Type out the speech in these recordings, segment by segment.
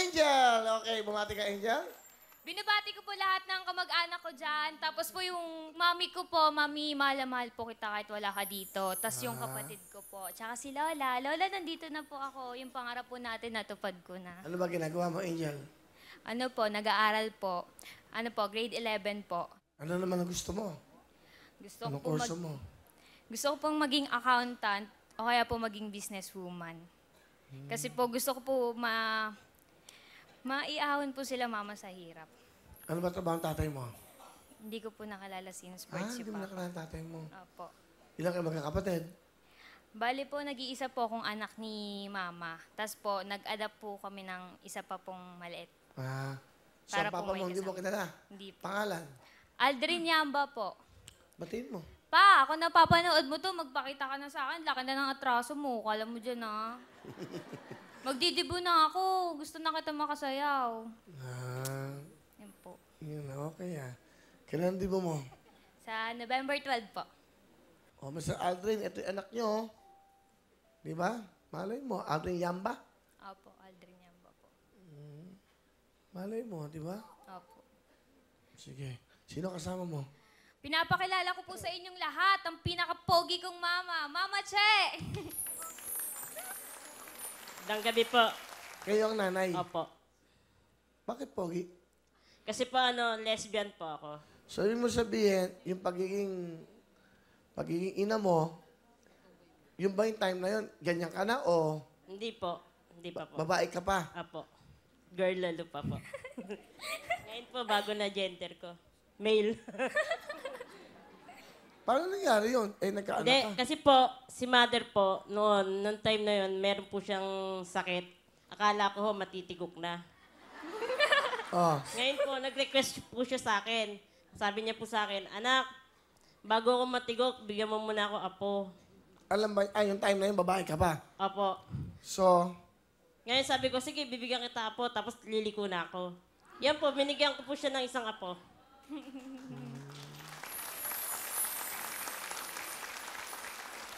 Angel! Okay, bumati ka, Angel. Binabati ko po lahat ng kamag-anak ko dyan. Tapos po yung mami ko po, mami, mahal na mahal po kita kahit wala ka dito. Tapos yung kapatid ko po. Tsaka si Lola. Lola, nandito na po ako. Yung pangarap po natin, natupad ko na. Ano ba ginagawa mo, Angel? Ano po, nag-aaral po. Ano po, grade 11 po. Ano naman ang gusto mo? Gusto Anong ko po kurso mo? gusto ko pong maging accountant o kaya po maging businesswoman. Kasi po gusto ko po maiahon po sila mama sa hirap. Ano ba trabaho ang tatay mo? Hindi ko po nakalala since Ah, birth si hindi mo Papa. nakilala ang tatay mo. Opo. Ilang kayo magkakapatid? Bali po, nag-iisa po akong anak ni Mama. Tapos po, nag-adapt po kami ng isa pa pong maliit. Ah, so Para ang po papa may mo, hindi mo kasama. kilala? Hindi po. Pangalan? Aldrin Yamba po. Batiin mo. Pa, ako napapanood mo to, magpakita ka na sa akin. Laki na ng atraso mo. Kala mo dyan, ha? Magdidibo na ako. Gusto na kita makasayaw. Ah, Yan po. yun, okay ah. Kailan di mo? Sa November 12 po. Oh, Mr. Aldrin, ito yung anak nyo. Oh. Di ba? Malay mo, Aldrin Yamba. Opo, Aldrin Yamba po. Malay mo, di ba? Opo. Sige. Sino kasama mo? Pinapakilala ko po sa inyong lahat ang pinaka-pogi kong mama. Mama Che! Magandang gabi po. Kayo ang nanay. Opo. Bakit pogi? Kasi po lesbian po ako. So, ibig mo sabihin, yung pagiging ina mo, yung ba yung time na yun, ganyan ka na o Hindi po. Hindi pa po. babae ka pa? Opo. Girl lalo pa po. Ngayon po, bago na gender ko. Male. Paano nangyari yun? Eh, nagkaanak Hindi, ka. kasi po, si mother po, noong time na yun, meron po siyang sakit. Akala ko ho, matitigok na. Oh. Ngayon po, nag-request po siya sa akin. Sabi niya po sa akin, anak, bago ako matigok, bigyan mo muna ako apo. Alam ba, yung time na yun, babae ka pa. Apo. So, Ngayon sabi ko, sige, bibigyan kita apo, tapos liliko na ako. Yan po, binigyan ko po siya ng isang apo.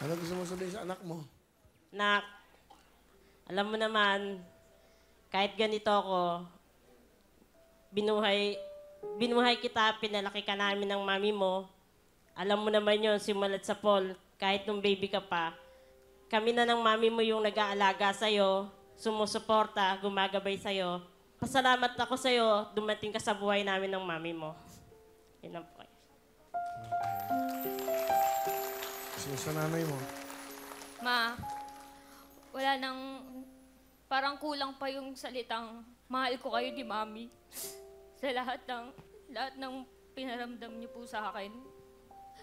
ano gusto mo sabihin sa anak mo? Nak, alam mo naman, kahit ganito ako, binuhay kita, pinalaki ka namin ng mami mo. Alam mo naman yon simulat sa Paul, kahit nung baby ka pa, kami na ng mami mo yung nag-aalaga sa'yo, sumusuporta, gumagabay sa'yo. Pasalamat ako sa'yo, dumating ka sa buhay namin ng mami mo. Yun ang po. Gusto mo sa nanay mo? Ma, wala nang... Parang kulang pa yung salitang mahal ko kayo ni Mami. Sa lahat ng pinaramdam niyo po sa akin.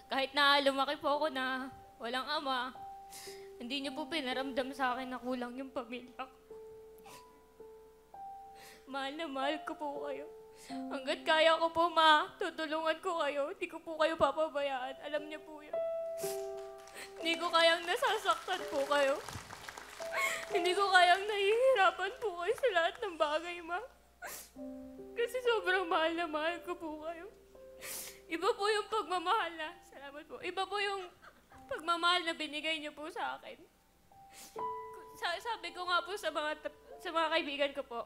Kahit na lumaki po ako na walang ama, hindi niyo po pinaramdam sa akin na kulang yung pamilya ko. Mahal na mahal ko po kayo. Hanggat kaya ko po, Ma, tutulungan ko kayo. Hindi ko po kayo papabayaan. Alam niyo po yun. Hindi ko kayang nasasaktan po kayo. Hindi ko kayang nahihirapan po kayo sa lahat ng bagay, Ma. Kasi sobrang mahal na mahal ko po kayo. Iba po yung pagmamahal na, salamat po. Iba po yung pagmamahal na binigay niyo po sa akin. Sabi ko nga po sa mga kaibigan ko po,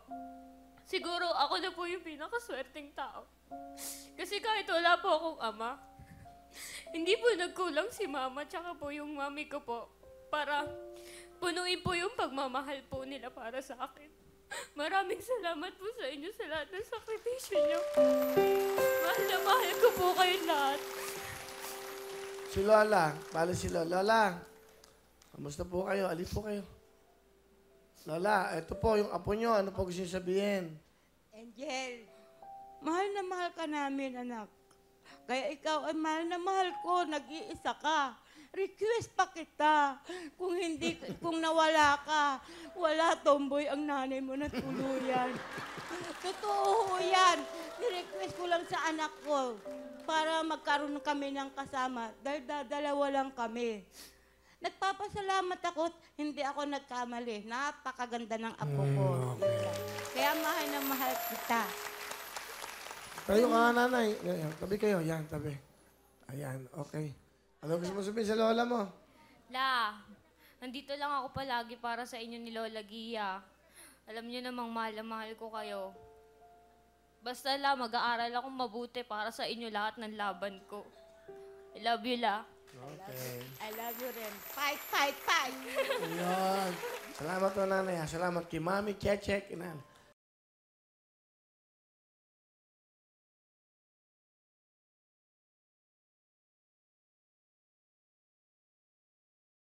siguro ako na po yung pinakaswerteng tao. Kasi kahit wala po akong ama, hindi po nagkulang si mama tsaka po yung mami ko po para punuin po yung pagmamahal po nila para sa akin. Maraming salamat po sa inyo sa lahat ng sakripisyo niyo. Mahal na mahal ko po kayo lahat. Si Lola. Bale si Lola. Lola, kamusta po kayo? Alin po kayo? Lola, ito po yung apo nyo. Ano po gusto niyo sabihin? Angel, mahal na mahal ka namin, anak. Kaya ikaw ay mahal na mahal ko, nag-iisa ka. Request pa kita. Kung nawala ka, wala tomboy ang nanay mo na tuluyan. Totoo yan. Ni-request ko lang sa anak ko para magkaroon kami ng kasama dahil dalawa lang kami. Nagpapasalamat ako, hindi ako nagkamali. Napakaganda ng apo ko. Kaya mahal na mahal kita. Tayo ka nga, nanay. Yan, tabi kayo. Yan, tabi. Ayan, okay. Ano gusto mo sabihin sa lola mo? La, nandito lang ako palagi para sa inyo ni Lola Gia. Alam niyo namang mahal na mahal ko kayo. Basta la, mag-aaral akong mabuti para sa inyo lahat ng laban ko. I love you, la. Okay. I love you rin. Fight, fight, fight! Ayun. Salamat po, nanay. Salamat kay Mami Chechek. Inan.